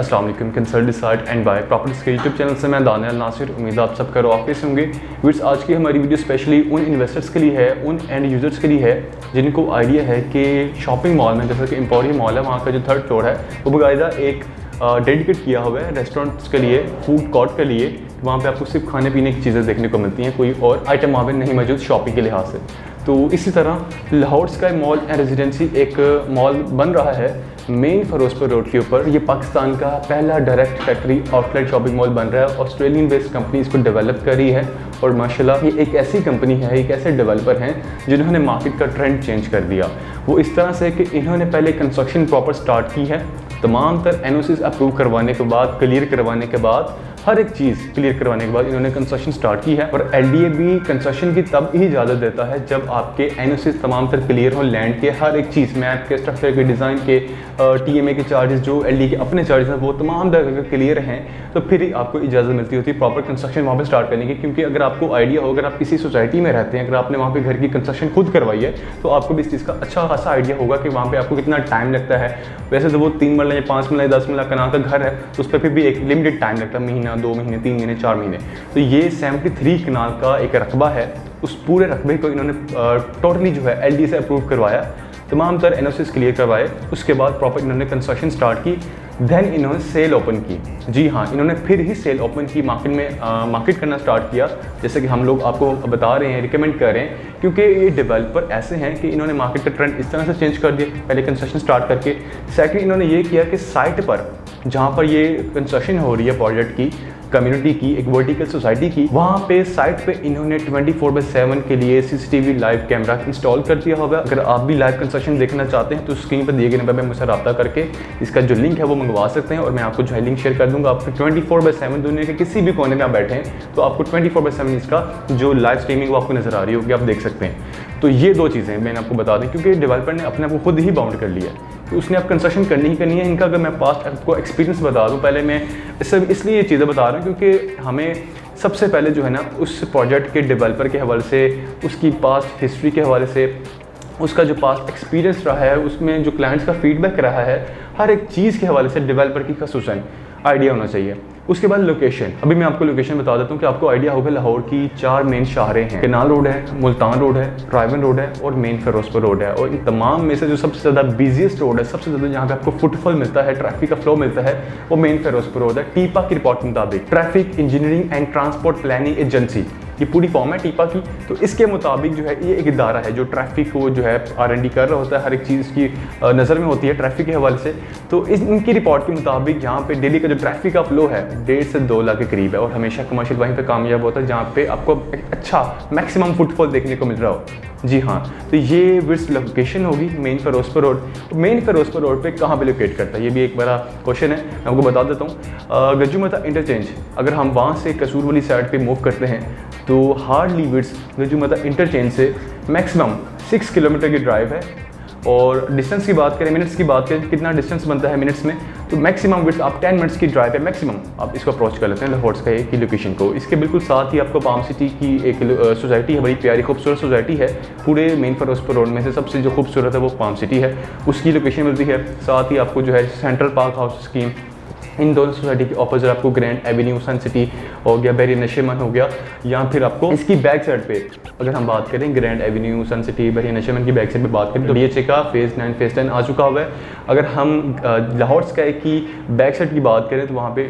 अस्सलाम वालेकुम, consult decide and buy properties के यूट्यूब चैनल से मैं दानियाल नासिर। उम्मीद आप सब करो ऑफिस होंगे। व्यूअर्स, आज की हमारी वीडियो स्पेशली उन इन्वेस्टर्स के लिए है, उन एंड यूजर्स के लिए है जिनको आइडिया है कि शॉपिंग मॉल में, जैसे कि एम्पोरियम मॉल है, वहाँ का जो 3rd फ्लोर है वो बाकायदा एक डेडिकेट किया हुआ है रेस्टोरेंट्स के लिए, फूड कोर्ट के लिए। वहाँ पे आपको सिर्फ खाने पीने की चीज़ें देखने को मिलती हैं, कोई और आइटम वहाँ पे नहीं मौजूद शॉपिंग के लिहाज से। तो इसी तरह Lahore sky mall and residency एक मॉल बन रहा है मेन फिरोजपुर रोड के ऊपर। ये पाकिस्तान का पहला direct factory outlet shopping mall बन रहा है। ऑस्ट्रेलियन बेस्ड कंपनी इसको डेवलप कर रही है और माशाल्लाह ये एक ऐसी कंपनी है, एक ऐसे डेवलपर हैं जिन्होंने मार्केट का ट्रेंड चेंज कर दिया। वो इस तरह से कि इन्होंने पहले कंस्ट्रक्शन प्रॉपर स्टार्ट की है, तमाम तर एनओसीज अप्रूव करवाने के बाद, क्लियर करवाने के बाद, हर एक चीज़ क्लियर करवाने के बाद इन्होंने कंस्ट्रक्शन स्टार्ट की है। और एलडीए भी कंस्ट्रक्शन की तब ही इजाज़त देता है जब आपके एनओसीज तमाम तर क्लियर हो, लैंड के हर एक चीज़, मैप के, स्ट्रक्चर के, डिज़ाइन के, टीएमए के चार्जेस, जो एलडीए के अपने चार्जेस हैं वो तमाम अगर क्लियर हैं तो फिर ही आपको इजाज़त मिलती होती है प्रॉपर कंस्ट्रक्शन वहाँ पे स्टार्ट करने की। क्योंकि अगर आपको आइडिया हो, अगर आप किसी सोसाइटी में रहते हैं, अगर आपने वहाँ पे घर की कंस्ट्रक्शन खुद करवाई है तो आपको भी इस चीज़ का अच्छा खासा आइडिया होगा कि वहाँ पे आपको कितना टाइम लगता है। वैसे तो वो 3 मरला या 5 मरला 10 मरला कनाल का घर है तो उस पर फिर भी एक लिमिटेड टाइम लगता है, महीना, 2 महीने, 3 महीने, 4 महीने। तो ये 73 कनाल का एक रकबा है, उस पूरे रकबे को इन्होंने टोटली जो है एलडीए से अप्रूव करवाया, तमाम तर एनओसीज क्लियर करवाए, उसके बाद प्रॉपर इन्होंने कंस्ट्रक्शन स्टार्ट की, देन इन्होंने सेल ओपन की। जी हाँ, इन्होंने फिर ही सेल ओपन की, मार्केट में मार्केट करना स्टार्ट किया, जैसे कि हम लोग आपको बता रहे हैं, रिकमेंड कर रहे हैं। क्योंकि ये डेवलपर ऐसे हैं कि इन्होंने मार्केट का ट्रेंड इस तरह से चेंज कर दिया, पहले कंस्ट्रक्शन स्टार्ट करके। सेकंड, इन्होंने ये किया कि साइट पर जहाँ पर ये कंस्ट्रक्शन हो रही है प्रोजेक्ट की, कम्युनिटी की, एक वर्टिकल सोसाइटी की, वहाँ पे साइट पे इन्होंने 24/7 के लिए सीसीटीवी लाइव कैमरा इंस्टॉल कर दिया होगा। अगर आप भी लाइव कंस्ट्रक्शन देखना चाहते हैं तो स्क्रीन पर दिए गए नंबर पर मुझसे रब्ता करके इसका जो लिंक है वो मंगवा सकते हैं और मैं आपको जो है लिंक शेयर कर दूंगा। आपको 24/7 दुनिया के किसी भी कोने में आप बैठे हैं तो आपको 24/7 इसका जो लाइव स्ट्रीमिंग वो आपको नजर आ रही होगी, आप देख सकते हैं। तो ये 2 चीज़ें मैंने आपको बता दें, क्योंकि डेवलपर ने अपने आप को खुद ही बाउंड कर लिया है कि उसने अब कंस्ट्रक्शन करनी ही करनी है। इनका अगर मैं पास्ट आपको एक्सपीरियंस बता दूं, पहले मैं इसलिए ये चीज़ें बता रहा हूँ क्योंकि हमें सबसे पहले जो है ना उस प्रोजेक्ट के डेवलपर के हवाले से, उसकी पास्ट हिस्ट्री के हवाले से, उसका जो पास्ट एक्सपीरियंस रहा है, उसमें जो क्लाइंट्स का फीडबैक रहा है, हर एक चीज़ के हवाले से डेवलपर की खसूसन आइडिया होना चाहिए। उसके बाद लोकेशन, अभी मैं आपको लोकेशन बता देता हूँ कि आपको आइडिया होगा। लाहौर की 4 मेन शाहरें हैं, केनाल रोड है, मुल्तान रोड है, ट्राइवन रोड है और मेन फिरोजपुर रोड है। और इन तमाम में से जो सबसे ज़्यादा बिजीएस्ट रोड है, सबसे ज़्यादा जहाँ पे आपको फुटफॉल मिलता है, ट्रैफिक का फ्लो मिलता है, वो मेन फिरोजपुर रोड है। टीपा की रिपोर्ट के मुताबिक, traffic engineering and transport planning agency, ये पूरी फॉर्म है टीपा की, तो इसके मुताबिक जो है ये एक इदारा है जो ट्रैफिक को जो है R&D कर रहा होता है, हर एक चीज़ की नज़र में होती है ट्रैफिक के हवाले से। तो इनकी रिपोर्ट के मुताबिक यहाँ पे डेली का जो ट्रैफिक का फ्लो है 1.5 से 2 लाख के करीब है और हमेशा कमर्शियल वहीं पे कामयाब होता है जहाँ पे आपको एक अच्छा मैक्सिमम फुटफॉल देखने को मिल रहा हो। जी हाँ, तो ये विर्स लोकेशन होगी main Firozpur road. Main Firozpur road पे कहाँ पे लोकेट करता है, ये भी एक बड़ा क्वेश्चन है, मैं आपको बता देता हूँ। गजुमता इंटरचेंज, अगर हम वहाँ से कसूर वाली साइड पे मूव करते हैं तो हार्डली विर्स गजुमता इंटरचेंज से मैक्सिमम 6 किलोमीटर की ड्राइव है। और डिस्टेंस की बात करें, मिनट्स की बात करें, कितना डिस्टेंस बनता है मिनट्स में, तो मैक्सिमम विड्थ आप 10 मिनट्स की ड्राइव है, मैक्सिमम आप इसको अप्रोच कर लेते हैं लाहौर स्काई की लोकेशन को। इसके बिल्कुल साथ ही आपको पाम सिटी की एक सोसाइटी है, बड़ी प्यारी खूबसूरत सोसाइटी है, पूरे मेन फिरोजपुर रोड में से सबसे जो खूबसूरत है वो पाम सिटी है, उसकी लोकेशन मिलती है। साथ ही आपको जो है सेंट्रल पार्क हाउस स्कीम, इन दोनों सोसाइटी के ऑपोजिट आपको ग्रैंड एवेन्यू सन सिटी हो गया, बेरी नशेमन हो गया, या फिर आपको इसकी बैक साइड पे अगर हम बात करें ग्रैंड एवेन्यू सन सिटी बेरी नशेमन की बैक साइड पे बात करें तो DHA का फेज़ 9 फेज़ 10 आ चुका हुआ है। अगर हम लाहौर स्काई की बैक साइड की बात करें तो वहाँ पे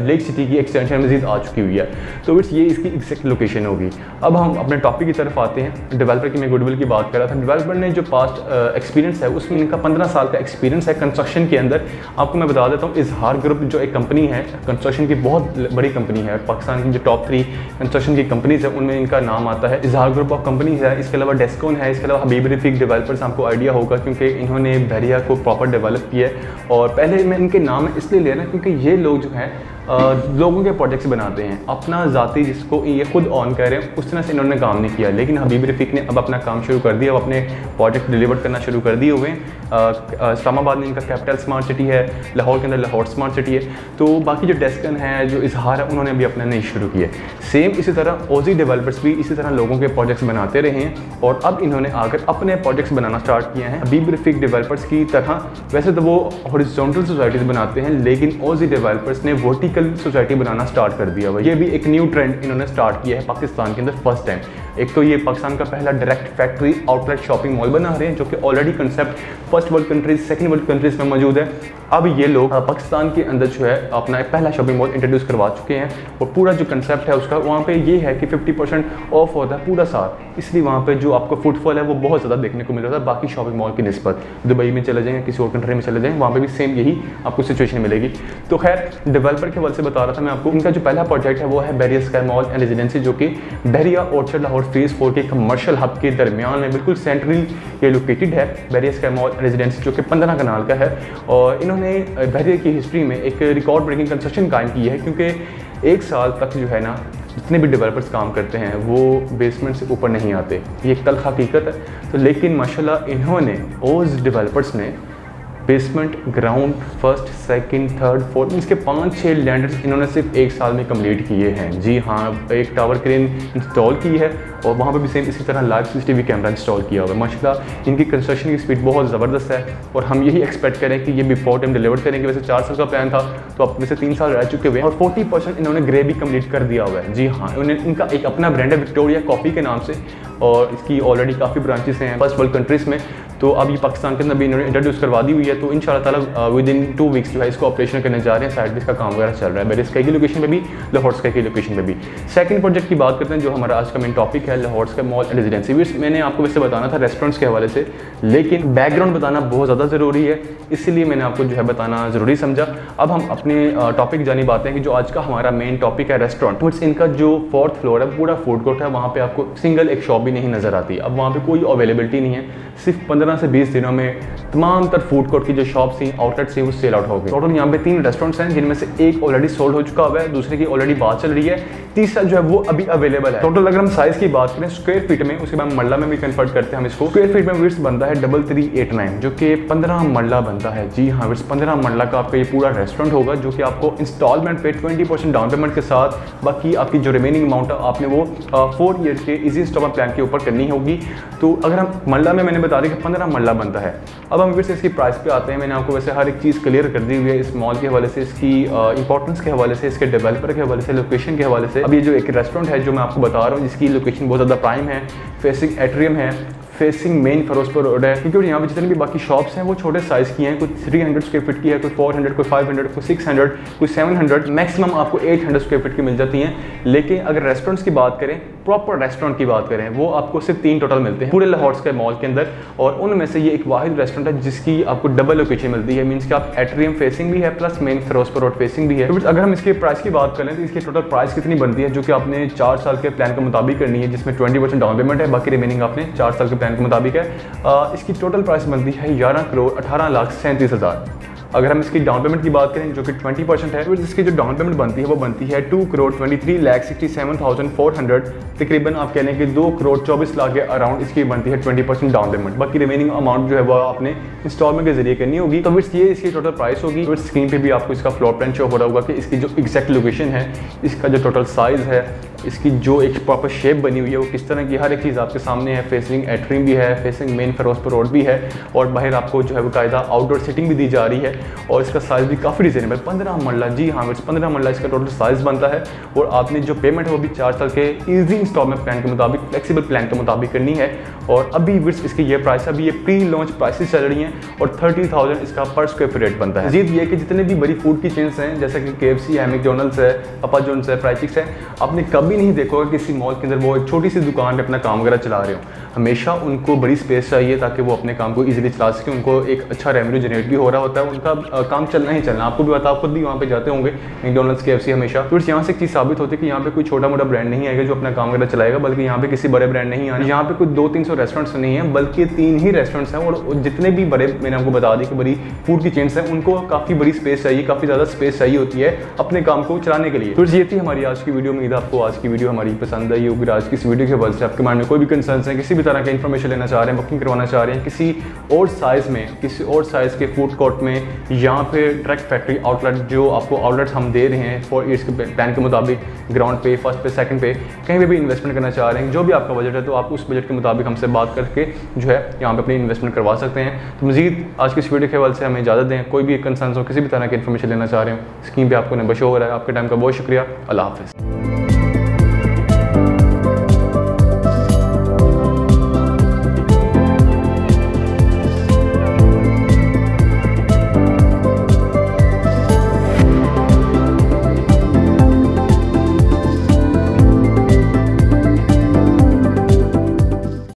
लेक सिटी की एक्सटेंशन मजीद आ चुकी हुई है। तो ये इसकी एग्जैक्ट लोकेशन होगी। अब हम अपने टॉपिक की तरफ आते हैं। डेवलपर की मैं गुडविल की बात कर रहा था। डेवलपर ने जो पास्ट एक्सपीरियंस है उसमें इनका 15 साल का एक्सपीरियंस है कंस्ट्रक्शन के अंदर। आपको मैं बता देता हूँ, इजहार ग्रुप जो एक कंपनी है, कंस्ट्रक्शन की बहुत बड़ी कंपनी है, पाकिस्तान की जो टॉप 3 कंस्ट्रक्शन की कंपनीज है उनमें इनका नाम आता है। इजहार ग्रुप ऑफ कंपनीज है, इसके अलावा डेस्कॉन है, इसके अलावा हबीब रफीक डेवलपर्स, आपको आइडिया होगा क्योंकि इन्होंने बहरिया को प्रॉपर डेवलप किया है। और पहले मैं इनके नाम इसलिए ले रहा क्योंकि ये लोग जो हैं लोगों के प्रोजेक्ट्स बनाते हैं, अपना ज़ाती जिसको ये खुद ऑन कर रहे हैं उस तरह से इन्होंने काम नहीं किया। लेकिन हबीब रफ़ीक ने अब अपना काम शुरू कर दिया, अब अपने प्रोजेक्ट डिलीवर करना शुरू कर दिए हुए हैं। इस्लामाबाद में इनका कैपिटल स्मार्ट सिटी है, लाहौर के अंदर लाहौर स्मार्ट सिटी है। तो बाकी जो डेस्कन है, जो इजहार है, उन्होंने भी अपना नहीं शुरू किया। सेम इसी तरह ओजी डेवलपर्स भी इसी तरह लोगों के प्रोजेक्ट्स बनाते रहे हैं और अब इन्होंने आकर अपने प्रोजेक्ट्स बनाना स्टार्ट किया है। हबीब रफ़ीक डेवलपर्स की तरह वैसे तो वो हॉरिजॉन्टल सोसाइटीज़ बनाते हैं, लेकिन ओजी डेवलपर्स ने वर्टिकल सोसाइटी बनाना स्टार्ट कर दिया हुआ। ये भी एक न्यू ट्रेंड इन्होंने स्टार्ट किया है पाकिस्तान के अंदर फर्स्ट टाइम। एक तो ये पाकिस्तान का पहला direct factory outlet shopping mall बना रहे हैं, जो कि already concept first world countries, second world countries में मौजूद है। अब ये लोग पाकिस्तान के अंदर जो है अपना एक पहला शॉपिंग मॉल इंट्रोड्यूस करवा चुके हैं और पूरा जो कंसेप्ट है उसका वहाँ पे ये है कि 50% ऑफ होता है पूरा साल, इसलिए वहाँ पे जो आपको फुटफॉल है वो बहुत ज़्यादा देखने को मिल रहा है बाकी शॉपिंग मॉल की निस्बत। दुबई में चले जाएंगे, किसी और कंट्री में चले जाएंगे, वहाँ पे भी सेम यही आपको सिचुएशन मिलेगी। तो खैर डेवलपर के हवाले से बता रहा था मैं आपको, इनका जो पहला प्रोजेक्ट है वो है barrier sky mall and residency, जो कि बहरिया ऑर्चर्ड लाहौर फेज़ 4 के कमर्शियल हब के दरमियान में बिल्कुल सेंट्रली ये लोकेटेड है। Barrier sky mall and residency जो कि 15 कनाल का है और इन्होंने बहरिया की हिस्ट्री में एक रिकॉर्ड ब्रेकिंग कंस्ट्रक्शन कायम की है, क्योंकि एक साल तक जो है ना जितने भी डेवलपर्स काम करते हैं वो बेसमेंट से ऊपर नहीं आते, ये एक तल्ख हकीकत है। तो लेकिन माशाल्लाह इन्होंने ओज डेवलपर्स ने basement, ground, first, second, third, fourth, इसके 5-6 लैंडर्स इन्होंने सिर्फ एक साल में कंप्लीट किए हैं। जी हाँ, एक टावर क्रेन इंस्टॉल की है और वहाँ पर भी सेम इसी तरह लाइव CCTV कैमरा इंस्टॉल किया हुआ है। माशाल्लाह इनकी कंस्ट्रक्शन की स्पीड बहुत ज़बरदस्त है और हम यही एक्सपेक्ट करें कि ये बिफोर टाइम डिलीवर करेंगे। वैसे 4 साल का प्लान था, तो अब वैसे 3 साल रह चुके हुए हैं और 40% इन्होंने ग्रे भी कंप्लीट कर दिया हुआ है। जी हाँ, इनका एक अपना ब्रांड है विक्टोरिया कॉफ़ी के नाम से और इसकी ऑलरेडी काफ़ी ब्रांचेस हैं फर्स्ट वर्ल्ड कंट्रीज़ में। तो अब ये पाकिस्तान के अंदर भी इन्होंने इंट्रोड्यूस करवा दी हुई है, तो इंशाल्लाह ताला विदिन 2 वीक्स जो है इसको ऑपरेशन करने जा रहे हैं। साइड में इसका काम वगैरह चल रहा है, बैरियर स्काई की लोकेशन पे भी, लाहौर स्काई की लोकेशन पे भी। सेकंड प्रोजेक्ट की बात करते हैं जो हमारा आज का मेन टॉपिक है, Lahore sky mall and residency. मैंने आपको वैसे बताना था रेस्टोरेंट्स के हवाले से, लेकिन बैकग्राउंड बताना बहुत ज़्यादा ज़रूरी है, इसलिए मैंने आपको जो है बताना ज़रूरी समझा। अब हम अपने टॉपिक जानी बातें हैं कि जो आज का हमारा मेन टॉपिक है रेस्टोरेंट। इनका जो 4th फ्लोर है पूरा फूड कोर्ट है, वहाँ पर आपको सिंगल एक शॉप भी नहीं नज़र आती। अब वहाँ पर कोई अवेलेबिलिटी नहीं है, सिर्फ 15 से 20 दिनों में तमाम तर फूड कोर्ट की जो शॉप्स थी, आउटलेट्स थी, वो सेल आउट हो गए। टोटल यहाँ पे 3 रेस्टोरेंट्स हैं, जिनमें से एक ऑलरेडी सोल्ड हो चुका हुआ है, दूसरे की ऑलरेडी बात चल रही है, तीसरा जो है वो अभी अवेलेबल है। टोटल अगर हम साइज की बात करें स्क्वायर फीट में, उसके बाद मरला में भी कन्वर्ट करते हैं हम इसको, स्क्वायर फीट में विड्थ बनता है 3389 जो कि 15 मरला बनता है। जी हाँ, विड्थ 15 मरला का आपका ये पूरा रेस्टोरेंट होगा, जो कि आपको इंस्टॉलमेंट पे 20% डाउन पेमेंट के साथ, बाकी आपकी जो रिमेनिंग अमाउंट है आपने वो 4 ईयर के इजी इंस्टॉलमेंट प्लान के ऊपर करनी होगी। तो अगर हम मरला में, मैंने बता दिया कि 15 मरला बनता है। अब हम फिर से इसकी प्राइस पे आते हैं। मैंने आपको वैसे हर एक चीज़ क्लियर कर दी हुई है इस मॉल के हवाले से, इसकी इंपॉर्टेंस के हवाले से, इसके डेवलपर के हवाले से, लोकेशन के हवाले से। अब ये जो एक रेस्टोरेंट है जो मैं आपको बता रहा हूँ, जिसकी लोकेशन बहुत ज़्यादा प्राइम है, फेसिंग एट्रियम है, फेसिंग मेन फिरोजपुर रोड है, क्योंकि यहाँ पे जितनी भी बाकी शॉप्स हैं वो छोटे साइज़ की हैं, कोई 300 स्क्वायर फीट की है, कोई 400, कोई 500, कोई 600, कोई 700, मैक्सिमम आपको 800 स्क्वायर फीट की मिल जाती हैं। लेकिन अगर रेस्टोरेंट्स की बात करें, प्रॉपर रेस्टोरेंट की बात करें, वो आपको सिर्फ 3 टोटल मिलते हैं पूरे लाहौर स्काई मॉल के अंदर, और उनमें से ये एक वाहिद रेस्टोरेंट है जिसकी आपको डबल लोकेशन मिलती है। मीन्स कि आप एट्रियम फेसिंग भी है plus main Firozpur road facing भी है। तो अगर हम इसके प्राइस की बात करें तो इसकी टोटल प्राइस कितनी बनती है, जो कि आपने 4 साल के प्लान के मुताबिक करनी है, जिसमें 20% डाउन पेमेंट है, बाकी रिमेनिंग आपने 4 साल के प्लान के मुताबिक है। इसकी टोटल प्राइस बनती है 11,18,37,000। अगर हम इसकी डाउन पेमेंट की बात करें जो कि 20% है, तो इसकी जो डाउन पेमेंट बनती है वो बनती है 2,23,67,400, तकरीबन आप कह लें कि 2,24,00,000 के अराउंड इसकी बनती है 20% डाउन पेमेंट। बाकी रिमेनिंग अमाउंट जो है वो आपने इंस्टॉलमेंट के जरिए करनी होगी। तो ये इसकी टोटल प्राइस होगी। तो स्क्रीन पे भी आपको इसका फ्लोर प्लान शो हो रहा होगा कि इसकी जो एग्जैक्ट लोकेशन है, इसका जो टोटल साइज़ है, इसकी जो एक प्रॉपर शेप बनी हुई है वो किस तरह की, हर एक चीज़ आपके सामने है। फेसिंग एट्रियम भी है, फेसिंग मेन फिरोजपुर रोड भी है, और बाहर आपको जो है वो कायदा आउटडोर सीटिंग भी दी जा रही है, और इसका साइज़ भी काफ़ी रिजनेबल, 15 मरला। जी हाँ, 15 मरला इसका टोटल साइज़ बनता है, और आपने जो पेमेंट है वो भी 4 साल के ईजी इंस्टॉलमेंट प्लान के मुताबिक, फ्लेक्सिबल प्लान के मुताबिक करनी है। और अभी विट्स इसकी ये प्राइस, अभी ये प्री लॉन्च प्राइसेस चल रही हैं, और 30,000 इसका पर स्क्वायर फीट रेट बनता है। मज़ीद ये कि जितने भी बड़ी फूड की चेन्स हैं, जैसे कि KFC है, मैकडॉनल्ड्स है, पापा जॉन्स है, फ्राई चिक्स है, आपने कभी नहीं देखोगे किसी मॉल के अंदर वो एक छोटी सी दुकान पे अपना काम वगैरह चला रहे हो। हमेशा उनको बड़ी स्पेस चाहिए ताकि वो अपने काम को ईजिली चला सकें। उनको एक अच्छा रेवेन्यू जनरेट भी हो रहा होता है, आपका काम चलना ही चलना। आपको भी पता, आप खुद भी वहाँ पे जाते होंगे मैकडॉनल्ड्स, KFC हमेशा। तो यहाँ से एक चीज़ साबित होती है कि यहाँ पे कोई छोटा मोटा ब्रांड नहीं आएगा जो अपना काम वगैरह चलाएगा, बल्कि यहाँ पे किसी बड़े ब्रांड नहीं आने। यहाँ पे कुछ 200-300 रेस्टोरेंट्स नहीं है, बल्कि 3 ही रेस्टोरेंट्स हैं। और जितने भी बड़े, मैंने आपको बता दी कि बड़ी फूड की चेन्स हैं, उनको काफ़ी बड़ी स्पेस चाहिए, काफ़ी ज़्यादा स्पेस चाहिए होती है अपने काम को चलाने के लिए। तो ये थी हमारी आज की वीडियो। उम्मीद है आपको आज की वीडियो हमारी पसंद आई होगी। आज की इस वीडियो के बाद से आपके माइंड में कोई भी कंसर्न है, किसी भी तरह का इन्फॉर्मेशन लेना चाह रहे हैं, बुकिंग करवाना चाह रहे हैं किसी और साइज़ में, किसी और साइज़ के फूड कोर्ट में, यहाँ पे डायरेक्ट फैक्ट्री आउटलेट, जो आपको आउटलेट्स हम दे रहे हैं 4 ईयर्स के प्लान के मुताबिक, ग्राउंड पे, फर्स्ट पे, सेकंड पे, कहीं पे भी इन्वेस्टमेंट करना चाह रहे हैं, जो भी आपका बजट है, तो आप उस बजट के मुताबिक हमसे बात करके जो है यहाँ पे अपनी इन्वेस्टमेंट करवा सकते हैं। तो मज़ीद आज की इस वीडियो के हवाले से हमें इजाज़त दें। कोई भी कंसर्न हो, किसी भी तरह की इन्फॉर्मेशन लेना चाह रहे हो, स्क्रीन पे आपको नंबर शो हो रहा है। आपके टाइम का बहुत शुक्रिया। अल्लाह हाफ़िज़।